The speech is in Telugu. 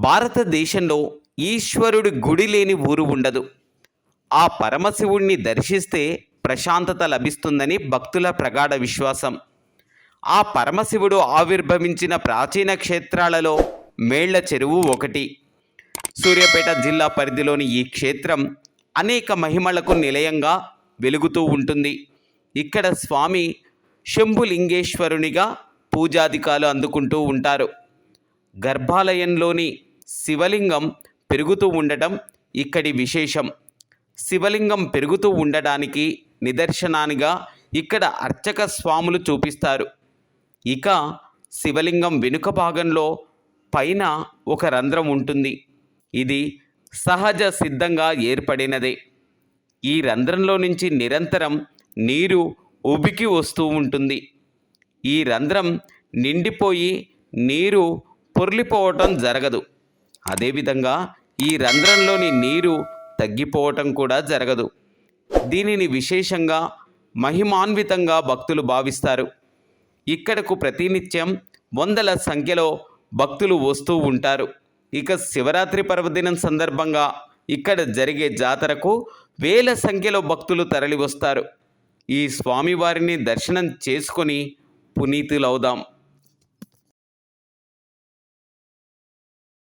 భారతదేశంలో ఈశ్వరుడి గుడి లేని ఊరు ఉండదు. ఆ పరమశివుణ్ణి దర్శిస్తే ప్రశాంతత లభిస్తుందని భక్తుల ప్రగాఢ విశ్వాసం. ఆ పరమశివుడు ఆవిర్భవించిన ప్రాచీన క్షేత్రాలలో మేళ్ల చెరువు ఒకటి. సూర్యాపేట జిల్లా పరిధిలోని ఈ క్షేత్రం అనేక మహిమలకు నిలయంగా వెలుగుతూ ఉంటుంది. ఇక్కడ స్వామి శంభులింగేశ్వరునిగా పూజాధికాలు అందుకుంటూ ఉంటారు. గర్భాలయంలోని శివలింగం పెరుగుతూ ఉండటం ఇక్కడి విశేషం. శివలింగం పెరుగుతూ ఉండడానికి నిదర్శనానిగా ఇక్కడ అర్చక స్వాములు చూపిస్తారు. ఇక శివలింగం వెనుక భాగంలో పైన ఒక రంధ్రం ఉంటుంది. ఇది సహజ సిద్ధంగా ఏర్పడినదే. ఈ రంధ్రంలో నుంచి నిరంతరం నీరు ఉబికి వస్తూ ఉంటుంది. ఈ రంధ్రం నిండిపోయి నీరు పొర్లిపోవటం జరగదు. అదేవిధంగా ఈ రంధ్రంలోని నీరు తగ్గిపోవటం కూడా జరగదు. దీనిని విశేషంగా మహిమాన్వితంగా భక్తులు భావిస్తారు. ఇక్కడకు ప్రతినిత్యం వందల సంఖ్యలో భక్తులు వస్తూ ఉంటారు. ఇక శివరాత్రి పర్వదినం సందర్భంగా ఇక్కడ జరిగే జాతరకు వేల సంఖ్యలో భక్తులు తరలి వస్తారు. ఈ స్వామివారిని దర్శనం చేసుకొని పునీతులవుదాం.